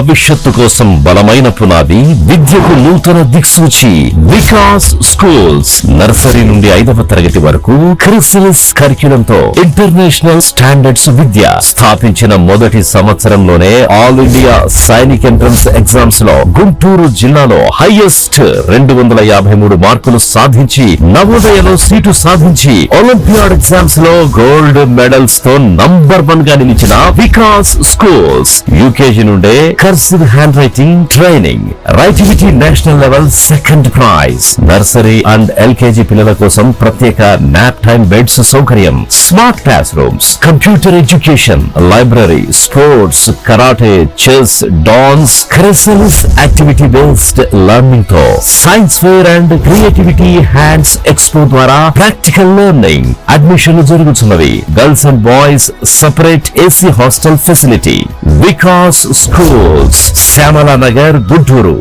భవిష్యత్తు కోసం బలమైన పునాది, విద్యకు నూతన దిక్సూచి. వికాస్ స్కూల్స్ నర్సరీ నుండి 5వ తరగతి వరకు క్రిస్టల్స్ కరిక్యులంతో ఇంటర్నేషనల్ స్టాండర్డ్స్ విద్య. స్థాపించిన మొదటి సంవత్సరంలోనే all India Sainik entrance exams లో గుంటూరు జిల్లాలో హైయెస్ట్ 253 మార్కులు సాధించి, నవోదయలో సీటు సాధించి, ఒలింపియాడ్ ఎగ్జామ్స్ లో గోల్డ్ మెడల్స్ తో నంబర్ 1 గా నిలిచిన వికాస్ స్కూల్స్. యూకేజీ నుండే కర్సివ్ హ్యాండ్ రైటింగ్ ట్రైనింగ్, రైటివిటీ national level 2nd prize. Nursery and LKG పిల్లల కోసం ప్రత్యేక నాప్ టైమ్ బెడ్స్ సౌకర్యం, smart classrooms, computer education, library, sports, karate, chess, dance, crystals activity based learning తో science fair and creativity hands expo ద్వారా practical learning. అడ్మిషన్లు జరుగుతున్నవి. Girls and boys separate AC hostel facility. Vikas schools, Shyamala Nagar, Guntur.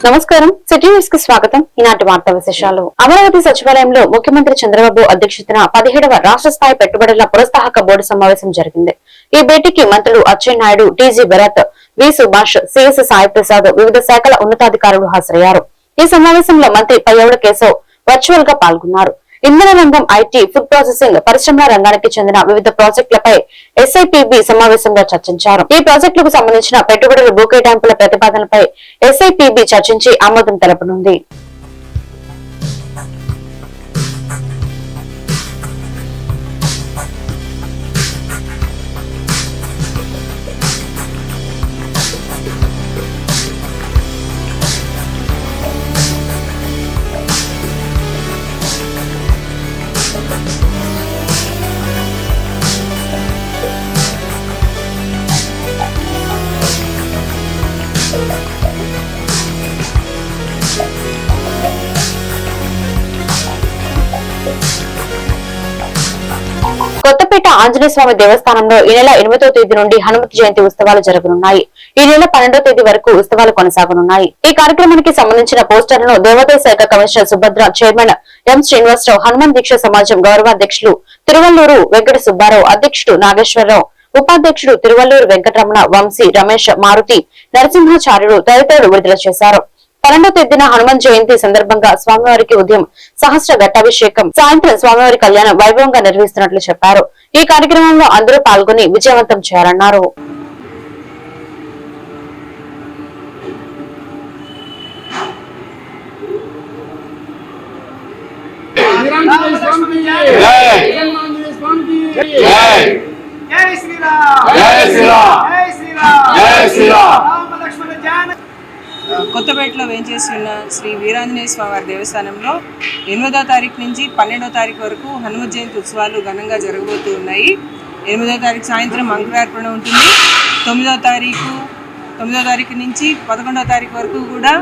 నమస్కారం, city news కి స్వాగతం. ఈనాటి వార్తా విశేషాలు. అమరావతి సచివాలయంలో ముఖ్యమంత్రి చంద్రబాబు అధ్యక్షతన 17వ రాష్ట్ర స్థాయి పెట్టుబడుల ప్రోత్సాహక బోర్డు సమావేశం జరిగింది. ఈ భేటీకి మంత్రులు అచ్చెన్నాయుడు, టీజీ భరత్, వి సుభాష్, సిఎస్ సాయి ప్రసాద్, వివిధ శాఖల ఉన్నతాధికారులు హాజరయ్యారు. ఈ సమావేశంలో మంత్రి పయ్యవుడ కేశవ్ వర్చువల్ గా పాల్గొన్నారు. ఇంధన రంగం, ఐటీ, ఫుడ్ ప్రాసెసింగ్, పరిశ్రమల రంగానికి చెందిన వివిధ ప్రాజెక్టులపై ఎస్ఐపిబి సమావేశంలో చర్చించారు. ఈ ప్రాజెక్టులకు సంబంధించిన పెట్టుబడుల భూ కేటాయింపుల ప్రతిపాదనలపై ఎస్ఐపిబి చర్చించి ఆమోదం తెలపనుంది. కొత్తపేట ఆంజనేయ స్వామి దేవస్థానంలో ఈ నెల 8వ తేదీ నుండి హనుమత్ జయంతి ఉత్సవాలు జరగనున్నాయి. ఈ నెల 12వ తేదీ వరకు ఉత్సవాలు కొనసాగనున్నాయి. ఈ కార్యక్రమానికి సంబంధించిన పోస్టర్లను దేవాదాయ శాఖ commissioner Subhadra, chairman M Srinivasarao, Hanuman దీక్ష సమాజం గౌరవాధ్యక్షులు తిరువల్లూరు వెంకట సుబ్బారావు, అధ్యక్షుడు నాగేశ్వరరావు, ఉపాధ్యక్షుడు తిరువల్లూరు వెంకటరమణ, వంశీ, రమేష్, మారుతి, నరసింహాచార్యుడు తదితరులు విడుదల చేశారు. 12వ తేదీన హనుమాన్ జయంతి సందర్భంగా స్వామివారికి ఉదయం సహస్ర ఘట్టాభిషేకం, సాయంత్రం స్వామివారి కళ్యాణం వైభవంగా నిర్వహిస్తున్నట్లు చెప్పారు. ఈ కార్యక్రమంలో అందరూ పాల్గొని విజయవంతం చేయాలన్నారు. కొత్తపేటలో వేంచేసి ఉన్న శ్రీ వీరాంజనేయ స్వామివారి దేవస్థానంలో 8వ తారీఖు నుంచి 12వ తారీఖు వరకు హనుమత్ జయంతి ఉత్సవాలు ఘనంగా జరగబోతూ ఉన్నాయి. 8వ తారీఖు సాయంత్రం మంగళార్పణ ఉంటుంది. 9వ తారీఖు నుంచి 11వ తారీఖు వరకు కూడా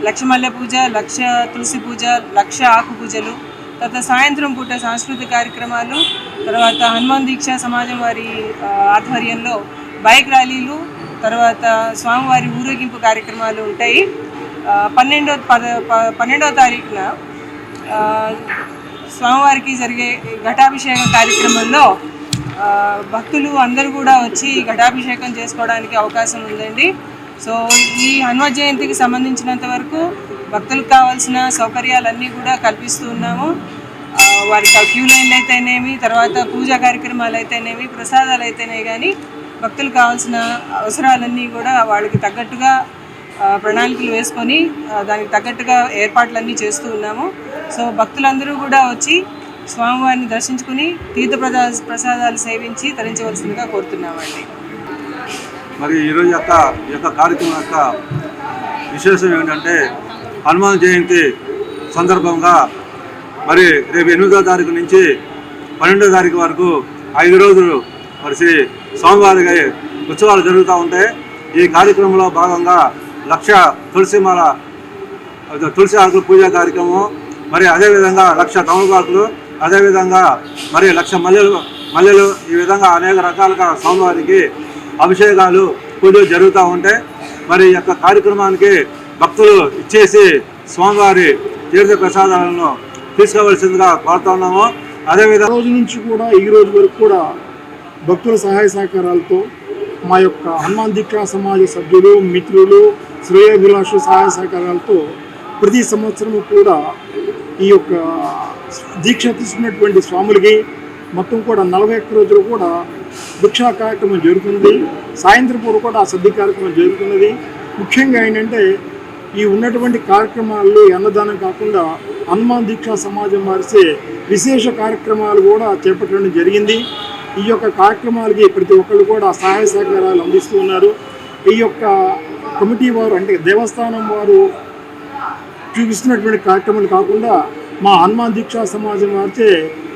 లక్ష మల్లె పూజ, లక్ష తులసి పూజ, లక్ష ఆకు పూజలు, తర్వాత సాయంత్రం పూట సాంస్కృతిక కార్యక్రమాలు, తర్వాత హనుమాన్ దీక్ష సమాజం వారి ఆధ్వర్యంలో బైక్ ర్యాలీలు, తర్వాత స్వామివారి ఊరేగింపు కార్యక్రమాలు ఉంటాయి. 12వ తారీఖున స్వామివారికి జరిగే ఘటాభిషేకం కార్యక్రమంలో భక్తులు అందరూ కూడా వచ్చి ఘటాభిషేకం చేసుకోవడానికి అవకాశం ఉందండి. సో ఈ హనుమత్ జయంతికి సంబంధించినంత వరకు భక్తులకు కావాల్సిన సౌకర్యాలన్నీ కూడా కల్పిస్తూ ఉన్నాము. వారికి క్యూ లైన్లు అయితేనేమి, తర్వాత పూజా కార్యక్రమాలు అయితేనేమి, ప్రసాదాలు అయితేనే కానీ భక్తులకు కావాల్సిన అవసరాలన్నీ కూడా వాళ్ళకి తగ్గట్టుగా ప్రణాళికలు వేసుకొని దానికి తగ్గట్టుగా ఏర్పాట్లన్నీ చేస్తూ ఉన్నాము. సో భక్తులందరూ కూడా వచ్చి స్వామివారిని దర్శించుకుని తీర్థ ప్రసాదాలు సేవించి తరించవలసిందిగా కోరుతున్నామండి. మరి ఈరోజు ఈ యొక్క కార్యక్రమం యొక్క విశేషం ఏమిటంటే హనుమాన్ జయంతి సందర్భంగా మరి రేపు 8వ తారీఖు నుంచి 12వ తారీఖు వరకు 5 రోజులు మరి శ్రీ స్వామివారి ఉత్సవాలు జరుగుతూ ఉంటాయి. ఈ కార్యక్రమంలో భాగంగా 1,00,000 తులసి ఆకుల పూజా కార్యక్రమం, మరి అదేవిధంగా 1,00,000 తమలపాకులు, అదేవిధంగా మరి 1,00,000 మల్లెలు, ఈ విధంగా అనేక రకాలుగా స్వామివారికి అభిషేకాలు పూజలు జరుగుతూ ఉంటాయి. మరి ఈ యొక్క కార్యక్రమానికి భక్తులు ఇచ్చేసి స్వామివారి తీర్థ ప్రసాదాలను తీసుకోవలసిందిగా కోరుతున్నాము. అదేవిధంగా రోజు నుంచి కూడా ఈ రోజు వరకు కూడా భక్తుల సహాయ సహకారాలతో మా యొక్క హనుమాన్ దీక్షా సమాజ సభ్యులు, మిత్రులు, శ్రేయోభిలాషుల సహాయ సహకారాలతో ప్రతి సంవత్సరం కూడా ఈ యొక్క దీక్ష తీసుకున్నటువంటి స్వాములకి మొత్తం కూడా 41 రోజులు కూడా భిక్షా కార్యక్రమం జరుగుతుంది. సాయంత్రం పూట కూడా ఆ సద్ది కార్యక్రమం జరుగుతున్నది. ముఖ్యంగా ఏంటంటే ఈ ఉన్నటువంటి కార్యక్రమాల్లో అన్నదానం కాకుండా హనుమాన్ దీక్షా సమాజం వారిసే విశేష కార్యక్రమాలు కూడా చేపట్టడం జరిగింది. ఈ యొక్క కార్యక్రమాలకి ప్రతి ఒక్కళ్ళు కూడా సహాయ సహకారాలు అందిస్తూ ఉన్నారు. ఈ యొక్క కమిటీ వారు అంటే దేవస్థానం వారు చూపిస్తున్నటువంటి కార్యక్రమాలు కాకుండా మా హనుమాన్ దీక్షా సమాజం వారిచే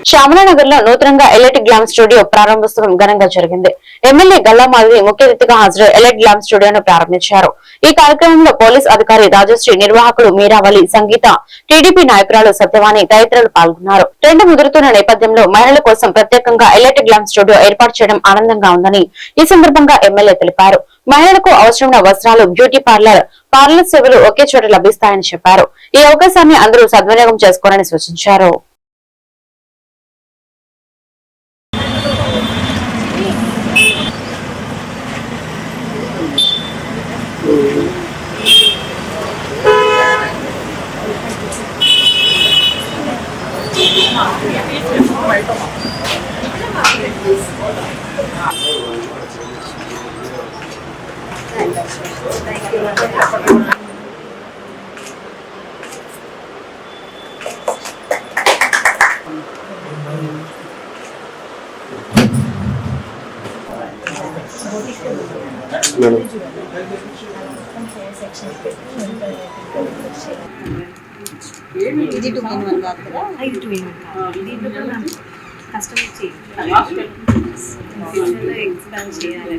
శ్యామలానగర్ లో నూతనంగా ఎలైట్ గ్లామ్ స్టూడియో ప్రారంభోత్సవం ఘనంగా జరిగింది. ఎమ్మెల్యే గల్లా మాధవి ముఖ్య అతిథిగా హాజరై ఎలైట్ గ్లామ్ స్టూడియోను ప్రారంభించారు. ఈ కార్యక్రమంలో పోలీస్ అధికారి రాజశ్రీ, నిర్వాహకులు మీరావళి, సంగీత, టీడీపీ నాయకురాలు సత్యవాణి తదితరులు పాల్గొన్నారు. ట్రెండ్ ముదురుతున్న నేపథ్యంలో మహిళల కోసం ప్రత్యేకంగా ఎలైట్ గ్లామ్ స్టూడియో ఏర్పాటు చేయడం ఆనందంగా ఉందని ఈ సందర్భంగా ఎమ్మెల్యే తెలిపారు. మహిళలకు అవసరమైన వస్త్రాలు, బ్యూటీ పార్లర్ సేవలు ఒకే చోట లభిస్తాయని చెప్పారు. ఈ అవకాశాన్ని అందరూ సద్వినియోగం చేసుకోవాలని సూచించారు. ఇది 2-in-1 కాదు కదా? ఇది 2-in-1 కాదు. దీంట్లో కూడా మనం కస్టమైజ్ చేయాలి. ఫ్యూచర్లో ఎక్స్పాండ్ చేయాలి.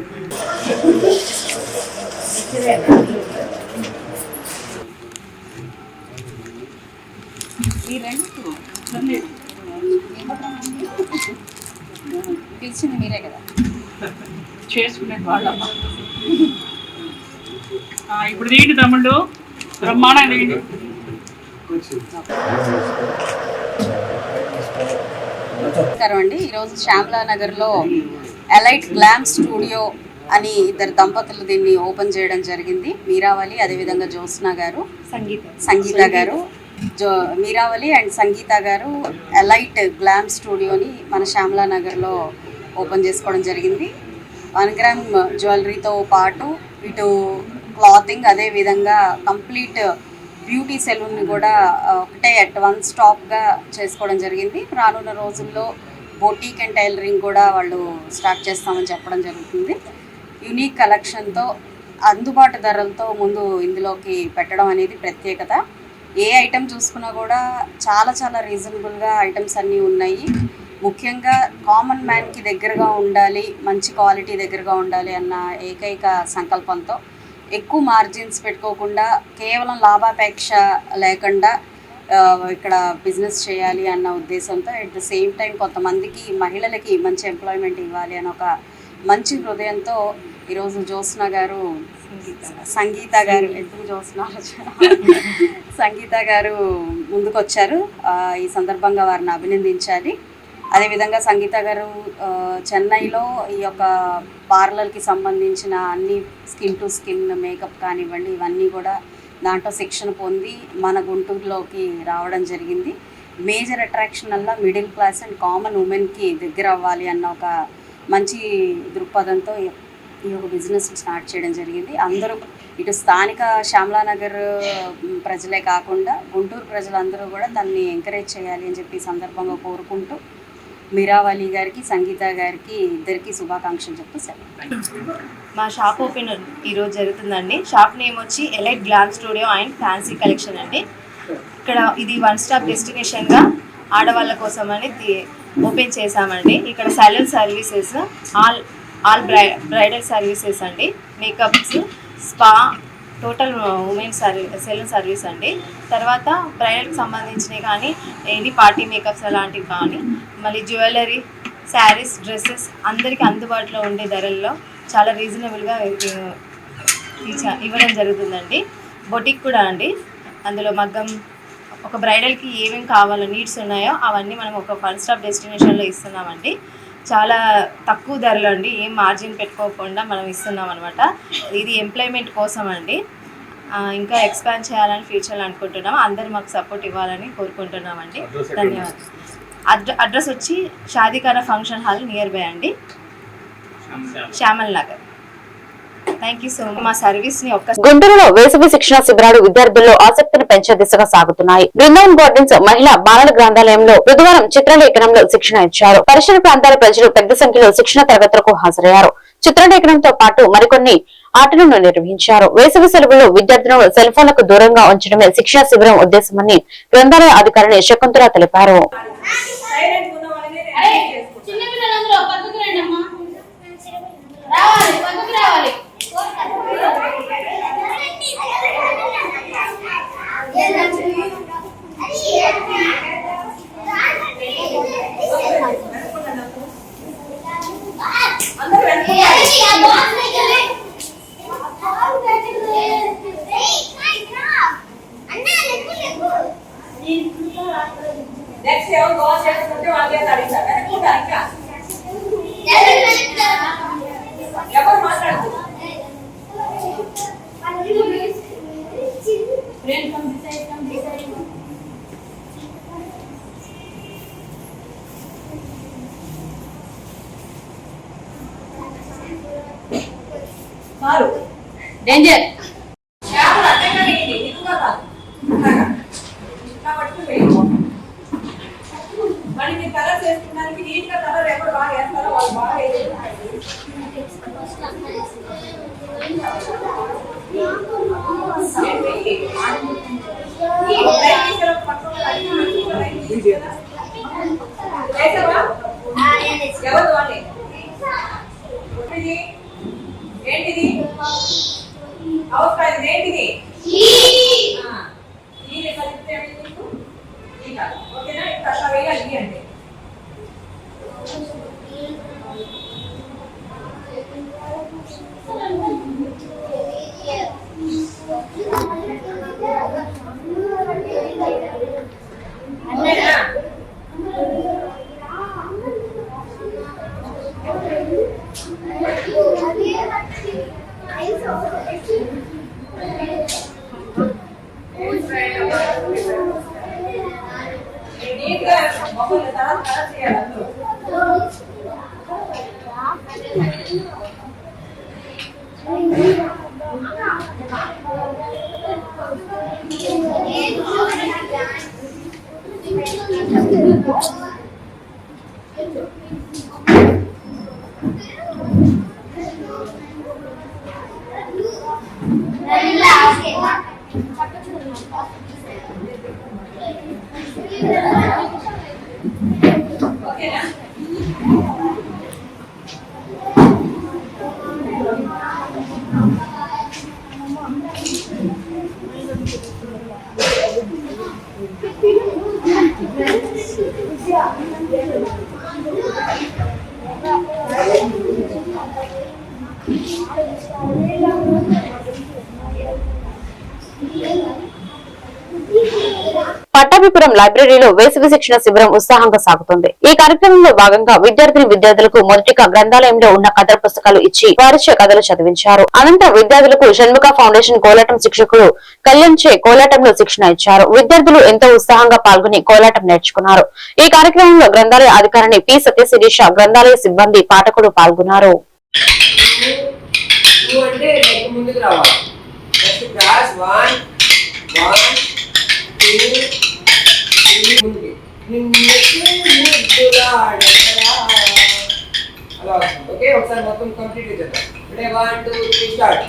ఈ రెండు పిలిచింది మీరే కదా చేసుకునే వాళ్ళమ్మ. ఇప్పుడు తీయండి తమ్ముళ్ళు, బ్రహ్మాండంగా తీయండి. నమస్కారం అండి. ఈరోజు శ్యామలానగర్లో ఎలైట్ గ్లామ్ స్టూడియో అని ఇద్దరు దంపతులు దీన్ని ఓపెన్ చేయడం జరిగింది. మీరావళి, అదేవిధంగా జ్యోత్స్న గారు, సంగీత గారు. మీరావళి అండ్ సంగీత గారు ఎలైట్ గ్లామ్ స్టూడియోని మన శ్యామలానగర్లో ఓపెన్ చేసుకోవడం జరిగింది. 1 గ్రామ్ జ్యువెలరీతో పాటు ఇటు క్లాతింగ్, అదేవిధంగా కంప్లీట్ బ్యూటీ సెలూన్ని కూడా ఒకటే వన్ స్టాప్గా చేసుకోవడం జరిగింది. రానున్న రోజుల్లో బొటీక్ అండ్ టైలరింగ్ కూడా వాళ్ళు స్టార్ట్ చేస్తామని చెప్పడం జరుగుతుంది. యూనిక్ కలెక్షన్తో అందుబాటు ధరలతో ముందు ఇందులోకి పెట్టడం అనేది ప్రత్యేకత. ఏ ఐటెం చూసుకున్నా కూడా చాలా చాలా రీజనబుల్గా ఐటమ్స్ అన్నీ ఉన్నాయి. ముఖ్యంగా కామన్ మ్యాన్కి దగ్గరగా ఉండాలి, మంచి క్వాలిటీ దగ్గరగా ఉండాలి అన్న ఏకైక సంకల్పంతో ఎక్కువ మార్జిన్స్ పెట్టుకోకుండా కేవలం లాభాపేక్ష లేకుండా ఇక్కడ బిజినెస్ చేయాలి అన్న ఉద్దేశంతో అట్ ద సేమ్ టైం కొంతమందికి మహిళలకి మంచి ఎంప్లాయ్మెంట్ ఇవ్వాలి అని ఒక మంచి హృదయంతో ఈరోజు జ్యోత్స్న గారు, సంగీత గారు, ఎందుకు జ్యోత్స్న సంగీత గారు ముందుకొచ్చారు. ఈ సందర్భంగా వారిని అభినందించాలి. అదేవిధంగా సంగీత గారు చెన్నైలో ఈ యొక్క పార్లర్కి సంబంధించిన అన్ని స్కిన్ టు స్కిన్ మేకప్ కానివ్వండి, ఇవన్నీ కూడా దాంట్లో శిక్షణ పొంది మన గుంటూరులోకి రావడం జరిగింది. మేజర్ అట్రాక్షన్ వల్ల మిడిల్ క్లాస్ అండ్ కామన్ ఉమెన్కి దగ్గర అవ్వాలి అన్న ఒక మంచి దృక్పథంతో ఈ యొక్క బిజినెస్ స్టార్ట్ చేయడం జరిగింది. అందరూ ఇటు స్థానిక శ్యామలానగర్ ప్రజలే కాకుండా గుంటూరు ప్రజలందరూ కూడా దాన్ని ఎంకరేజ్ చేయాలి అని చెప్పి సందర్భంగా కోరుకుంటూ మీరావళి గారికి, సంగీత గారికి ఇద్దరికి శుభాకాంక్షలు చెప్తూ సెలవు. మా షాప్ ఓపెన్ ఈరోజు జరుగుతుందండి. షాప్ నేమ్ వచ్చి elite glam studio and fancy collection అండి. ఇక్కడ ఇది 1 స్టాప్ డెస్టినేషన్గా ఆడవాళ్ళ కోసం అని ఓపెన్ చేశామండి. ఇక్కడ salon services, all bridal services అండి, makeups, spa, total women salon service అండి. తర్వాత బ్రైడల్కి సంబంధించినవి కానీ ఎనీ పార్టీ మేకప్స్ అలాంటివి కానీ, మళ్ళీ జ్యువెలరీ, శారీస్, డ్రెస్సెస్ అందరికీ అందుబాటులో ఉండే ధరల్లో చాలా రీజనబుల్గా ఇవ్వడం జరుగుతుందండి. బొటిక్ కూడా అండి, అందులో మగ్గం ఒక బ్రైడల్కి ఏమేమి కావాలో నీడ్స్ ఉన్నాయో అవన్నీ మనం ఒక వన్ స్టాప్ డెస్టినేషన్లో ఇస్తున్నామండి. చాలా తక్కువ ధరలో అండి, ఏం మార్జిన్ పెట్టుకోకుండా మనం ఇస్తున్నాం అనమాట. ఇది ఎంప్లాయ్మెంట్ కోసం అండి. ఇంకా ఎక్స్పాండ్ చేయాలని ఫ్యూచర్లో అనుకుంటున్నాం. అందరూ మాకు సపోర్ట్ ఇవ్వాలని కోరుకుంటున్నామండి. ధన్యవాదాలు. అడ్రస్ వచ్చి షాదీఖానా ఫంక్షన్ హాల్ నియర్ బై అండి, Shyamal Nagar. Thank you so much. మా సర్వీస్ ని గుంటూరులో వేసవి శిక్షణ శిబిరాలు విద్యార్థుల్లో ఆసక్తిని పెంచే దిశగా సాగుతున్నాయి. బృందావన్ గార్డెన్స్ మహిళా బాలల గ్రంథాలయంలో బుధవారం చిత్రలేఖనంలో శిక్షణ ఇచ్చారు. పరిసర ప్రాంతాల ప్రజలు పెద్ద సంఖ్యలో శిక్షణ తరగతులకు హాజరయ్యారు. చిత్రలేఖనంతో పాటు మరికొన్ని ఆటలను నిర్వహించారు. వేసవి సెలవుల్లో విద్యార్థులను సెల్ ఫోన్లకు దూరంగా ఉంచడమే శిక్షణ శిబిరం ఉద్దేశమని గ్రంథాలయ అధికారిని శకుంతల తెలిపారు. డేంజర్ ఏంటిది అవసరం ఏంటిది ఓకేనా? అట్లా వేయాలి అంటే పట్టాభిపురం లైబ్రరీలో వేసవి శిక్షణ శిబిరం ఉత్సాహంగా సాగుతుంది. ఈ కార్యక్రమంలో భాగంగా విద్యార్థులకు మొదటిగా గ్రంథాలయంలో ఉన్న కథల పుస్తకాలు ఇచ్చి వారిచే కథలు చదివించారు. అనంతరం విద్యార్థులకు షణ్ముఖ ఫౌండేషన్ కోలాటం శిక్షకులు కళ్యాణ్ చే కోలాటంలో శిక్షణ ఇచ్చారు. విద్యార్థులు ఎంతో ఉత్సాహంగా పాల్గొని కోలాటం నేర్చుకున్నారు. ఈ కార్యక్రమంలో గ్రంథాలయ అధికారిని పి సత్యశిరీష, గ్రంథాలయ సిబ్బంది, పాఠకులు పాల్గొన్నారు. ఓకే, ఒకసారి మొత్తం కంప్లీట్ చేద్దాం. 1 2 3 స్టార్ట్.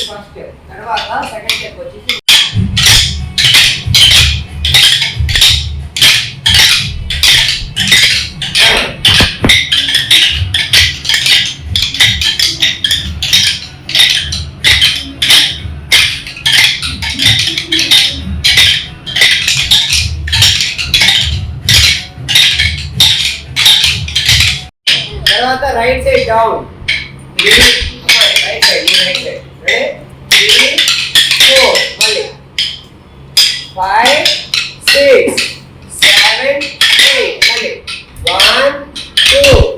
First step. తర్వాత సెకండ్ స్టెప్ వచ్చేసి right side down. 3. Come on, right side. You right side. Ready? 3, 4. Mali. 5, 6, 7, 8. Mali. 1, 2.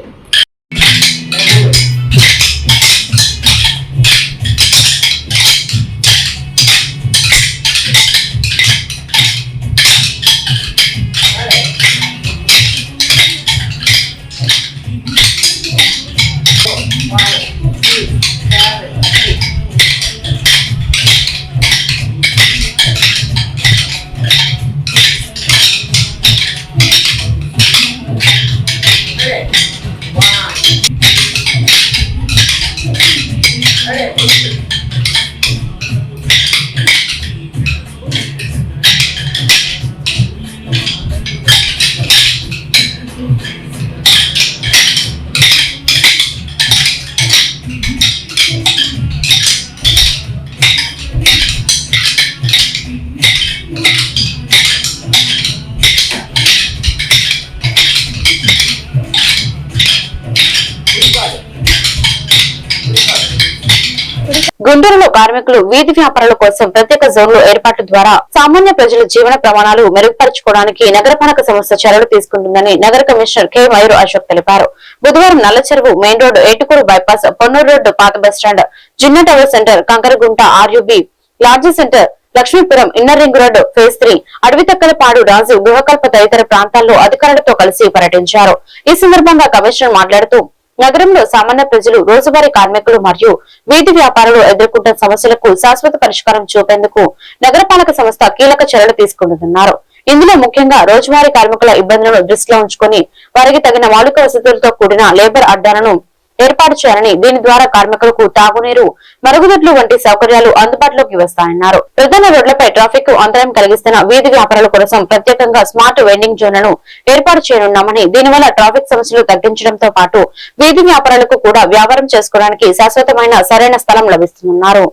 గుంటూరులో కార్మికులు వీధి వ్యాపారాల కోసం ప్రత్యేక జోన్లు ఏర్పాటు ద్వారా సామాన్య ప్రజల జీవన ప్రమాణాలు మెరుగుపరచుకోవడానికి నగరపాలక సంస్థ చర్యలు తీసుకుంటుందని నగర కమిషనర్ కె మయూర్ అశోక్ తెలిపారు. బుధవారం Nallacheruvu main road, Etukuru bypass, Ponnuru road, పాత bus stand, Jinnah tower centre, Kankaragunta, RUB lodge centre, Lakshmipuram, inner ring road, phase 3, Adavitakkalapadu, Raju, Gruhakalpa తదితర ప్రాంతాల్లో అధికారులతో కలిసి పర్యటించారు. ఈ సందర్భంగా కమిషనర్ మాట్లాడుతూ నగరంలో సామాన్య ప్రజలు, రోజువారీ కార్మికులు మరియు వీధి వ్యాపారులు ఎదుర్కొంటున్న సమస్యలకు శాశ్వత పరిష్కారం చూపేందుకు నగరపాలక సంస్థ కీలక చర్యలు తీసుకుంటున్నారు. ఇందులో ముఖ్యంగా రోజువారీ కార్మికుల ఇబ్బందులను దృష్టిలో ఉంచుకుని వారికి తగిన మౌలిక వసతులతో కూడిన లేబర్ అడ్డాలను ఏర్పాటు చేయాలని, దీని ద్వారా కార్మికులకు తాగునీరు, మరుగుదొడ్లు వంటి సౌకర్యాలు అందుబాటులోకి వస్తాయన్నారు. ప్రధాన రోడ్లపై ట్రాఫిక్ అంతరాయం కలిగిస్తున్న వీధి వ్యాపారుల కోసం ప్రత్యేకంగా స్మార్ట్ వెండింగ్ జోన్లను ఏర్పాటు చేయనున్నామని, దీనివల్ల ట్రాఫిక్ సమస్యలు తగ్గించడంతో పాటు వీధి వ్యాపారులకు కూడా వ్యాపారం చేసుకోవడానికి శాశ్వతమైన సరైన స్థలం లభిస్తున్నారు.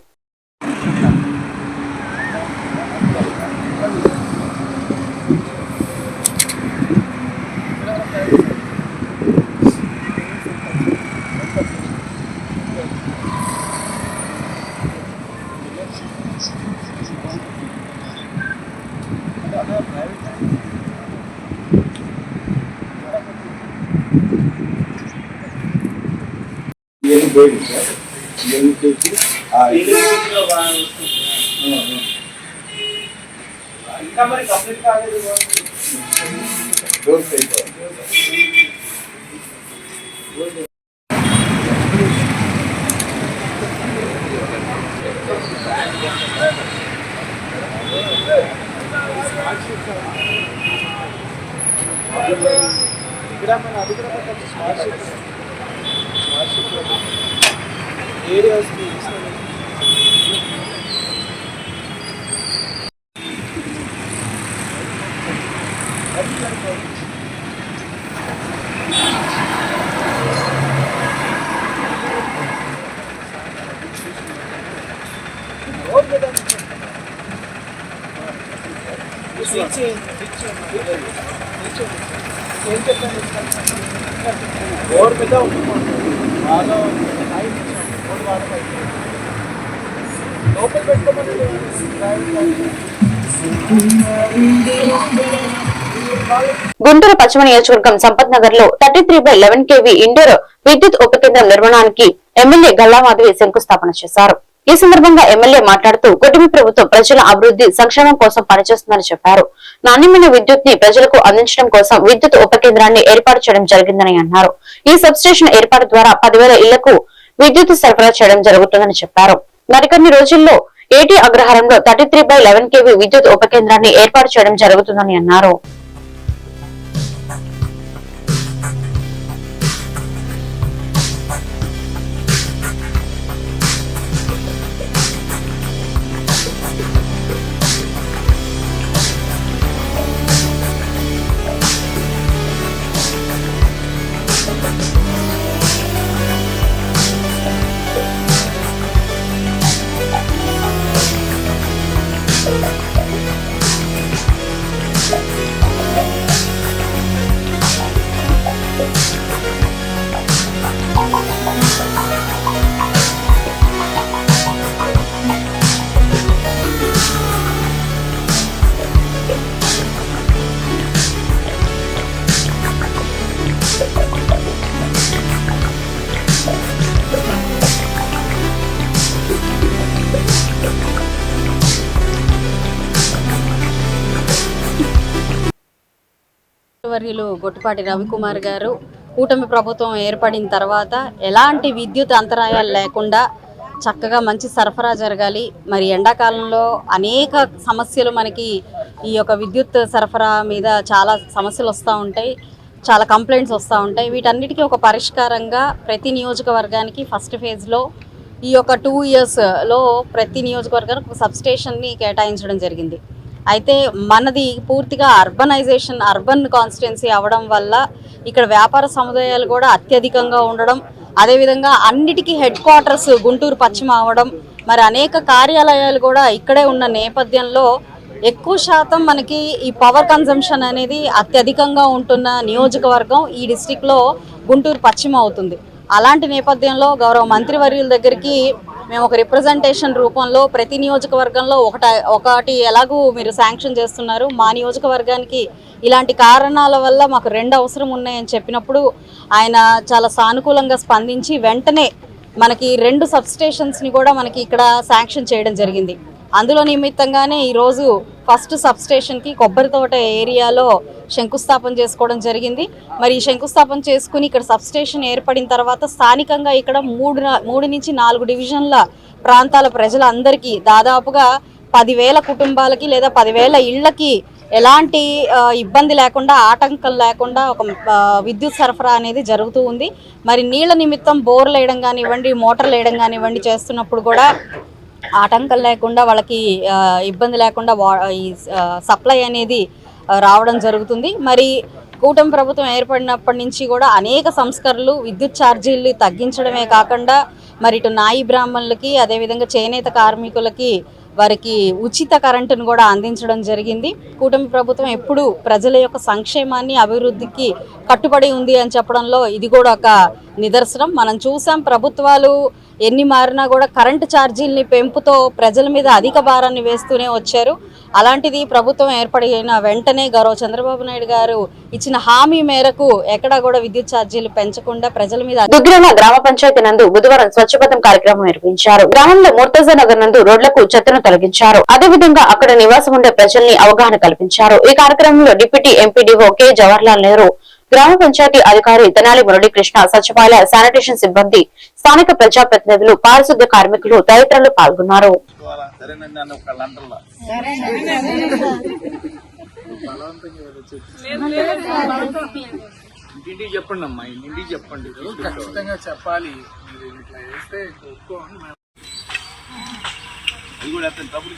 ఇంకా మరి కంప్లీట్ కాలేదు. ఇక్కడ మన అధికార స్మార్ట్ ఏరియాస్ ఓవర్ పెద్ద బాగా లోపల పెట్టుకోమని గుంటూరు పశ్చిమ నియోజకవర్గం సంపత్ నగర్ లో 33/11 kV ఇండోర్ విద్యుత్ ఉప కేంద్రం నిర్మాణానికి ఎమ్మెల్యే గల్లా మాధవి శంకుస్థాపన చేశారు. ఈ సందర్భంగా ఎమ్మెల్యే మాట్లాడుతూ కూటమి ప్రభుత్వం ప్రజల అభివృద్ధి సంక్షేమం కోసం పనిచేస్తుందని చెప్పారు. నాణ్యమైన విద్యుత్ ని ప్రజలకు అందించడం కోసం విద్యుత్ ఉప కేంద్రాన్ని ఏర్పాటు చేయడం జరిగిందని అన్నారు. ఈ సబ్ స్టేషన్ ఏర్పాటు ద్వారా 10,000 ఇళ్లకు విద్యుత్ సరఫరా చేయడం జరుగుతుందని చెప్పారు. మరికొన్ని రోజుల్లో ఏటీ అగ్రహారంలో 33/11 kV విద్యుత్ ఉప కేంద్రాన్ని ఏర్పాటు చేయడం జరుగుతుందని అన్నారు. మంత్రివర్యులు గొట్టిపాటి రవికుమార్ గారు కూటమి ప్రభుత్వం ఏర్పడిన తర్వాత ఎలాంటి విద్యుత్ అంతరాయాలు లేకుండా చక్కగా మంచి సరఫరా జరగాలి. మరి ఎండాకాలంలో అనేక సమస్యలు మనకి ఈ యొక్క విద్యుత్ సరఫరా మీద చాలా సమస్యలు వస్తూ ఉంటాయి, చాలా కంప్లైంట్స్ వస్తూ ఉంటాయి. వీటన్నిటికీ ఒక పరిష్కారంగా ప్రతి నియోజకవర్గానికి ఫస్ట్ ఫేజ్లో ఈ యొక్క 2 yearsలో ప్రతి నియోజకవర్గానికి ఒక సబ్స్టేషన్ని కేటాయించడం జరిగింది. అయితే మనది పూర్తిగా అర్బన్ కాన్స్టిట్యున్సీ అవ్వడం వల్ల ఇక్కడ వ్యాపార సముదాయాలు కూడా అత్యధికంగా ఉండడం, అదేవిధంగా అన్నిటికీ హెడ్ క్వార్టర్స్ గుంటూరు పశ్చిమ అవ్వడం, మరి అనేక కార్యాలయాలు కూడా ఇక్కడే ఉన్న నేపథ్యంలో ఎక్కువ శాతం మనకి ఈ పవర్ కన్జంప్షన్ అనేది అత్యధికంగా ఉంటున్న నియోజకవర్గం ఈ డిస్ట్రిక్ట్లో గుంటూరు పశ్చిమ అవుతుంది. అలాంటి నేపథ్యంలో గౌరవ మంత్రివర్యుల దగ్గరికి మేము ఒక రిప్రజెంటేషన్ రూపంలో ప్రతి నియోజకవర్గంలో ఒకటి ఎలాగూ మీరు శాంక్షన్ చేస్తున్నారు, మా నియోజకవర్గానికి ఇలాంటి కారణాల వల్ల మాకు 2 అవసరం ఉన్నాయని చెప్పినప్పుడు ఆయన చాలా సానుకూలంగా స్పందించి వెంటనే మనకి 2 సబ్స్టేషన్స్ని కూడా మనకి ఇక్కడ శాంక్షన్ చేయడం జరిగింది. అందులో నిమిత్తంగానే ఈరోజు ఫస్ట్ సబ్స్టేషన్కి కొబ్బరితోట ఏరియాలో శంకుస్థాపన చేసుకోవడం జరిగింది. మరి ఈ శంకుస్థాపన చేసుకుని ఇక్కడ సబ్స్టేషన్ ఏర్పడిన తర్వాత స్థానికంగా ఇక్కడ 3 నుంచి 4 డివిజన్ల ప్రాంతాల ప్రజలందరికీ దాదాపుగా 10,000 కుటుంబాలకి లేదా 10,000 ఇళ్లకి ఎలాంటి ఇబ్బంది లేకుండా, ఆటంకం లేకుండా ఒక విద్యుత్ సరఫరా అనేది జరుగుతూ ఉంది. మరి నీళ్ల నిమిత్తం బోర్లు వేయడం కానివ్వండి, మోటార్లు వేయడం కానివ్వండి చేస్తున్నప్పుడు కూడా ఆటంకం లేకుండా వాళ్ళకి ఇబ్బంది లేకుండా ఈ సప్లై అనేది రావడం జరుగుతుంది. మరి కూటమి ప్రభుత్వం ఏర్పడినప్పటి నుంచి కూడా అనేక సంస్కరణలు, విద్యుత్ ఛార్జీలు తగ్గించడమే కాకుండా మరి ఇటు నాయి బ్రాహ్మణులకి, అదేవిధంగా చేనేత కార్మికులకి వారికి ఉచిత కరెంటును కూడా అందించడం జరిగింది. కూటమి ప్రభుత్వం ఎప్పుడు ప్రజల యొక్క సంక్షేమాన్ని, అభివృద్ధికి కట్టుబడి ఉంది అని చెప్పడంలో ఇది కూడా ఒక నిదర్శనం. మనం చూసాం ప్రభుత్వాలు ఎన్ని మారినా కూడా కరెంటు ఛార్జీల్ని పెంపుతో ప్రజల మీద అధిక భారాన్ని వేస్తూనే వచ్చారు. అలాంటిది ప్రభుత్వం ఏర్పడిన వెంటనే గౌరవ చంద్రబాబు నాయుడు గారు ఇచ్చిన హామీ మేరకు ఎక్కడా కూడా విద్యుత్ ఛార్జీలు పెంచకుండా ప్రజల మీద. దుగ్గిరాల గ్రామ పంచాయతీ నందు బుధవారం స్వచ్ఛపథం కార్యక్రమం నిర్వహించారు. గ్రామంలో ముర్తజా నగర్ నందు రోడ్లకు చెత్తను తొలగించారు. అదేవిధంగా అక్కడ నివాసం ఉండే ప్రజల్ని అవగాహన కల్పించారు. ఈ కార్యక్రమంలో deputy MPDO K Jawaharlal Nehru, గ్రామ పంచాయతీ అధికారి తెనాలి మురళీకృష్ణ, సచివాలయ శానిటేషన్ సిబ్బంది, స్థానిక ప్రజాప్రతినిధులు, పారిశుద్ధ్య కార్మికులు తదితరులు పాల్గొన్నారు. చెప్పండి అమ్మా, ఇంటికి చెప్పండి, ఖచ్చితంగా చెప్పాలి. అది కూడా డబ్బులు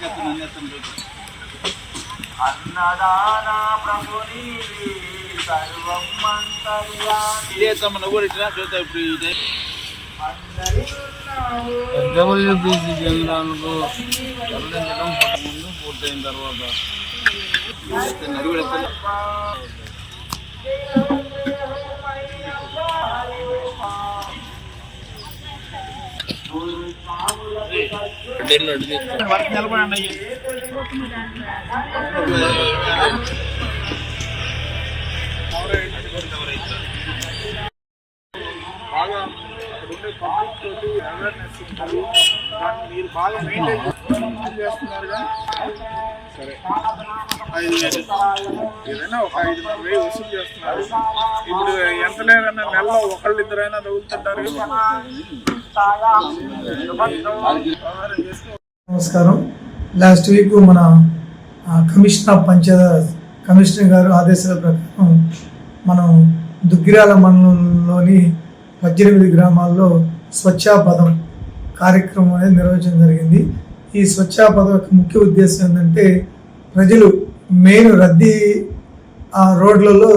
అన్నదానా ప్రభుని సర్వం ఇదే తమ కూడా ఇచ్చినా చూద్దాం. ఇప్పుడు ఇదే డబ్ల్యూబీసీ కేంద్రాలకు తరలించడం ముందు పూర్తయిన తర్వాత నిలబడండి. బాగా అక్కడుండే పబ్లిక్ తోటి అవేర్నెస్ ఉంటుంది. దాన్ని మీరు బాగా మెయింటైన్ చేస్తున్నారుగా. సరే 5,000 ఏదైనా ఒక 5,000 వసూలు చేస్తున్నారు. ఇప్పుడు ఎంత లేదన్నా నెలలో ఒకళ్ళిద్దరైనా తగులుతుంటారు. నమస్కారం. లాస్ట్ వీక్ మన కమిషనర్ గారు ఆదేశాల ప్రకారం మనం దుగ్గిరాల మండలంలోని 18 గ్రామాల్లో స్వచ్ఛాపథం కార్యక్రమం అనేది నిర్వహించడం జరిగింది. ఈ స్వచ్ఛాపథం యొక్క ముఖ్య ఉద్దేశం ఏంటంటే ప్రజలు మెయిన్ రద్దీ రోడ్లలో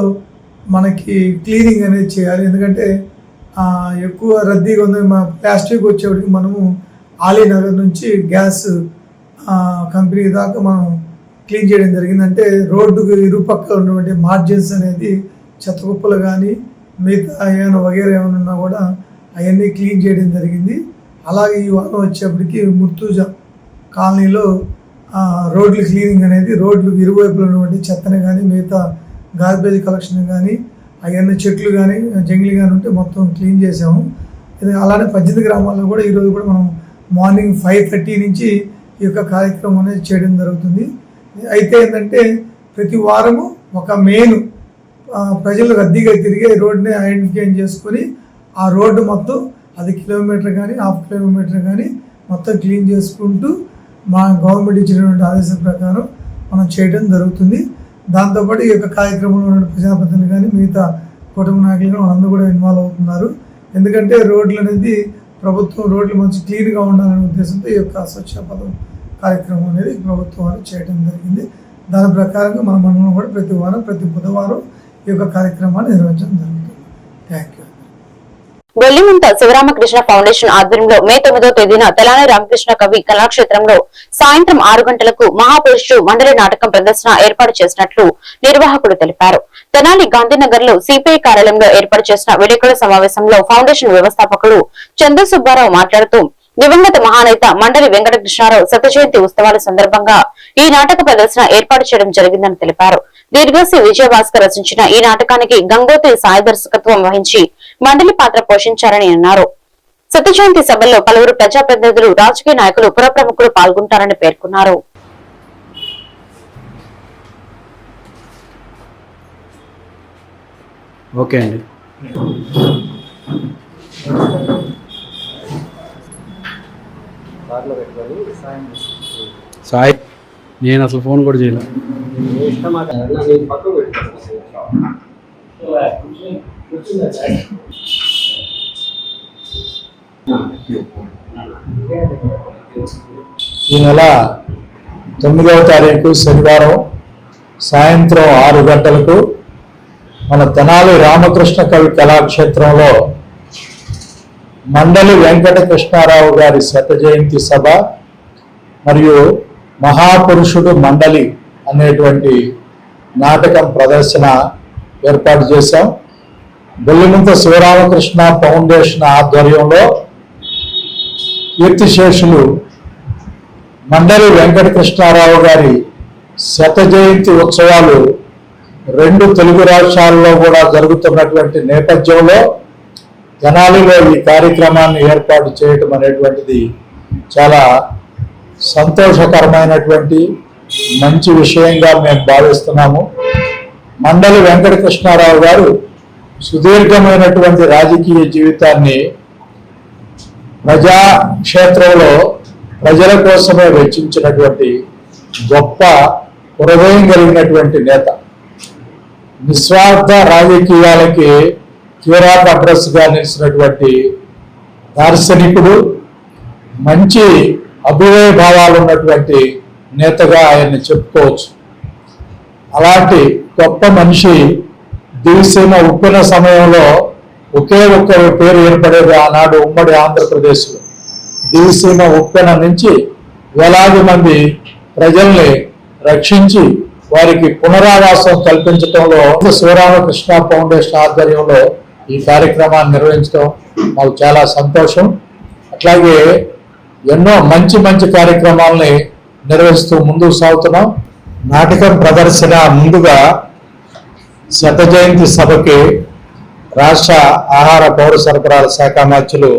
మనకి క్లీనింగ్ అనేది చేయాలి. ఎందుకంటే ఎక్కువ రద్దీగా ఉంది. లాస్ట్ వీక్ వచ్చేప్పటికి మనము ఆలీనగర్ నుంచి గ్యాస్ కంపెనీ దాకా మనం క్లీన్ చేయడం జరిగింది. అంటే రోడ్డుకు ఇరుపక్కల ఉన్నటువంటి మార్జిన్స్ అనేది చెత్త కుప్పలు కానీ మిగతా ఏమైనా వగేరా ఏమైనా ఉన్నా కూడా అవన్నీ క్లీన్ చేయడం జరిగింది. అలాగే ఈ వారం వచ్చేప్పటికి ముర్తుజా కాలనీలో రోడ్లు క్లీనింగ్ అనేది రోడ్లు ఇరువైపులు ఉన్నటువంటి చెత్తని కానీ మిగతా గార్బేజ్ కలెక్షన్ కానీ అవన్నీ చెట్లు కానీ జంగిల్ కానీ ఉంటే మొత్తం క్లీన్ చేసాము. అలానే 18 గ్రామాల్లో కూడా ఈరోజు కూడా మనం మార్నింగ్ 5:30 నుంచి ఈ యొక్క కార్యక్రమం అనేది చేయడం జరుగుతుంది. అయితే ఏంటంటే ప్రతి వారము ఒక మెయిన్ ప్రజలు రద్దీగా తిరిగే రోడ్ని ఐడెంటిఫై చేసుకొని ఆ రోడ్డు మొత్తం అది కిలోమీటర్ కానీ హాఫ్ కిలోమీటర్ కానీ మొత్తం క్లీన్ చేసుకుంటూ మా గవర్నమెంట్ ఇచ్చినటువంటి ఆదేశం ప్రకారం మనం చేయడం జరుగుతుంది. దాంతోపాటు ఈ యొక్క కార్యక్రమంలో ఉన్న ప్రజాప్రతినిధులు కానీ మిగతా కుటుంబ నాయకులు కానీ వాళ్ళందరూ కూడా ఇన్వాల్వ్ అవుతున్నారు. ఎందుకంటే రోడ్లు అనేది ప్రభుత్వం రోడ్లు మంచి క్లీన్గా ఉండాలనే ఉద్దేశంతో ఈ యొక్క స్వచ్ఛ పదం కార్యక్రమం అనేది ప్రభుత్వం వారు చేయడం జరిగింది. దాని ప్రకారంగా మన మండలంలో కూడా ప్రతి వారం ప్రతి బుధవారం ఈ యొక్క కార్యక్రమాన్ని నిర్వహించడం జరుగుతుంది. Thank you. Vellimantha Sivaramakrishna foundation ఆధ్వర్యంలో మే 9వ తేదీన తెలంగాణ రామకృష్ణ కవి కళాక్షేత్రంలో సాయంత్రం 6 గంటలకు మహాపురుషుడు మండలి నాటకం ప్రదర్శన ఏర్పాటు చేసినట్లు నిర్వాహకుడు తెలిపారు. తెనాలి గాంధీనగర్ లో సిపిఐ కార్యాలయంలో ఏర్పాటు చేసిన విలేకరుల సమావేశంలో ఫౌండేషన్ వ్యవస్థాపకుడు చంద్ర సుబ్బారావు మాట్లాడుతూ దివంగత మహానేత మండలి వెంకటకృష్ణారావు శత జయంతి ఉత్సవాల సందర్భంగా ఈ నాటక ప్రదర్శన ఏర్పాటు చేయడం జరిగిందని తెలిపారు. దీర్ఘశ్రీ విజయభాస్కర్ రచించిన ఈ నాటకానికి గంగోత్రి సాయి దర్శకత్వం వహించి మండలి పాత్ర పోషించారని అన్నారు. శత జయంతి సభల్లో పలువురు ప్రజాప్రతినిధులు, రాజకీయ నాయకులు, పుర ప్రముఖులు పాల్గొంటారని పేర్కొన్నారు. ఓకే అండి. సాయి నేను అసలు ఫోన్ కూడా చేయలేదు. ఈ నెల 9వ తారీఖు శనివారం సాయంత్రం 6 గంటలకు మన తెనాలి రామకృష్ణ కవి కళాక్షేత్రంలో మండలి వెంకటకృష్ణారావు గారి శత జయంతి సభ మరియు మహాపురుషుడు మండలి అనేటువంటి నాటకం ప్రదర్శన ఏర్పాటు చేశాం. వెల్లిమంత శివరామకృష్ణ ఫౌండేషన్ ఆధ్వర్యంలో కీర్తిశేషులు మండలి వెంకటకృష్ణారావు గారి శత జయంతి ఉత్సవాలు 2 తెలుగు రాష్ట్రాల్లో కూడా జరుగుతున్నటువంటి నేపథ్యంలో తెనాలిలో ఈ కార్యక్రమాన్ని ఏర్పాటు చేయటం అనేటువంటిది చాలా సంతోషకరమైనటువంటి మంచి విషయంగా మేము భావిస్తున్నాము. మండలి వెంకటకృష్ణారావు గారు సుదీర్ఘమైనటువంటి రాజకీయ జీవితాన్ని ప్రజాక్షేత్రంలో ప్రజల కోసమే వెచ్చించినటువంటి గొప్ప హృదయం కలిగినటువంటి నేత. నిస్వార్థ రాజకీయాలకి క్యూరాప్ అడ్రస్గా నిలిచినటువంటి దార్శనికుడు, మంచి అభినయ భావాలు ఉన్నటువంటి నేతగా ఆయన్ని చెప్పుకోవచ్చు. అలాంటి గొప్ప మనిషి దివిసీమ ఉప్పిన సమయంలో ఒకే ఒక్క పేరు ఏర్పడేది ఆనాడు ఉమ్మడి ఆంధ్రప్రదేశ్లో. దివిసీమ ఉప్పెన నుంచి వేలాది మంది ప్రజల్ని రక్షించి వారికి పునరావాసం కల్పించడంలో శివరామకృష్ణ ఫౌండేషన్ ఆధ్వర్యంలో ఈ కార్యక్రమాన్ని నిర్వహించడం మాకు చాలా సంతోషం. అట్లాగే ఎన్నో మంచి మంచి కార్యక్రమాలని నిర్వహిస్తూ ముందుకు సాగుతున్నాం. నాటకం ప్రదర్శన ముందుగా శత జయంతి సభకి రాష్ట్ర ఆహార పౌర సరఫరాల శాఖ మంత్రులు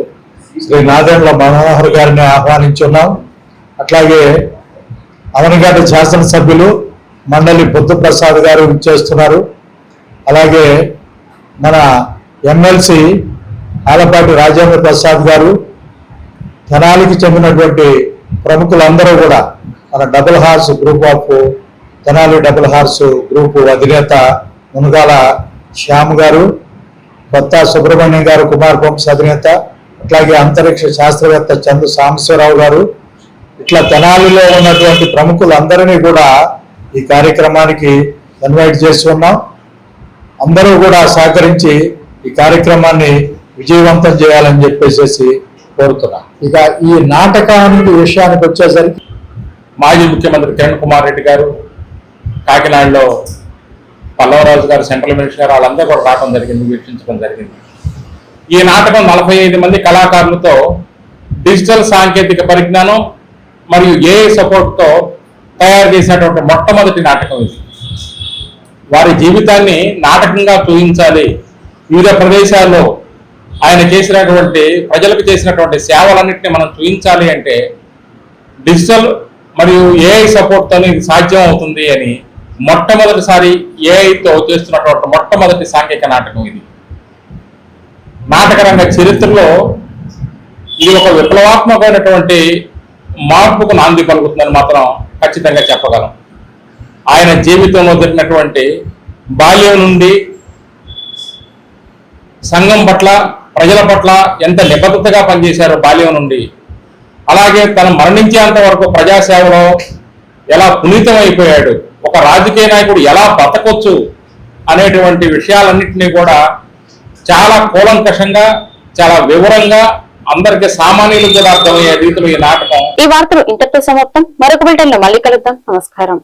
శ్రీ నాదెండ్ల మనోహర్ గారిని ఆహ్వానించున్నాం. అట్లాగే అవనిగడ్డ శాసనసభ్యులు మండలి బుద్ధప్రసాద్ గారు చేస్తున్నారు. అలాగే మన ఎమ్మెల్సీ ఆలపాటి రాజేంద్ర ప్రసాద్ గారు, తెనాలికి చెందినటువంటి ప్రముఖులందరూ కూడా మన double horse group of Tenali double horse group అధినేత మునగాల శ్యామ్ గారు, కొత్త సుబ్రహ్మణ్యం గారు కుమార్ పంప్స్ అధినేత, అట్లాగే అంతరిక్ష శాస్త్రవేత్త చందు సాంబశివరావు గారు, ఇట్లా తెనాలిలో ఉన్నటువంటి ప్రముఖులందరినీ కూడా ఈ కార్యక్రమానికి ఇన్వైట్ చేసి ఉన్నాం. అందరూ కూడా సహకరించి ఈ కార్యక్రమాన్ని విజయవంతం చేయాలని చెప్పేసి కోరుతున్నాం. ఇక ఈ నాటకానికి విషయానికి వచ్చేసరికి మాజీ ముఖ్యమంత్రి కిరణ్ కుమార్ రెడ్డి గారు, కాకినాడలో పల్లవరాజు గారు, సెంట్రల్ మినిస్టర్ గారు, వాళ్ళందరూ కూడా రావడం జరిగింది, వీక్షించడం జరిగింది. ఈ నాటకం 45 మంది కళాకారులతో డిజిటల్ సాంకేతిక పరిజ్ఞానం మరియు ఏఐ సపోర్ట్తో తయారు చేసినటువంటి మొట్టమొదటి నాటకం ఇది. వారి జీవితాన్ని నాటకంగా చూపించాలి, వివిధ ప్రదేశాల్లో ఆయన చేసినటువంటి ప్రజలకు చేసినటువంటి సేవలన్నింటినీ మనం చూపించాలి అంటే డిజిటల్ మరియు ఏఐ సపోర్ట్తో ఇది సాధ్యం అవుతుంది అని మొట్టమొదటిసారి ఏఐతో చేస్తున్నటువంటి మొట్టమొదటి సాంఘిక నాటకం ఇది. నాటక రంగ చరిత్రలో ఇది ఒక విప్లవాత్మకమైనటువంటి మార్పుకు నాంది పలుకుతుందని మాత్రం ఖచ్చితంగా చెప్పగలం. ఆయన జీవితంలో జరిగినటువంటి బాల్యం నుండి సంఘం పట్ల, ప్రజల పట్ల ఎంత నిబద్ధతగా పనిచేశారో బాల్యం నుండి, అలాగే తను మరణించేంత వరకు ప్రజాసేవలో ఎలా పునీతమైపోయాడు, ఒక రాజకీయ నాయకుడు ఎలా బతకొచ్చు అనేటువంటి విషయాలన్నింటినీ కూడా చాలా కూలంకషంగా, చాలా వివరంగా, అందరికీ సామాన్యులు కూడా అర్థమయ్యే రీతిలో ఈ నాటకం. ఈ వార్తలు ఇంతటితో సమాప్తం. మరొక బులెటిన్ లో మళ్ళీ కలుద్దాం. నమస్కారం.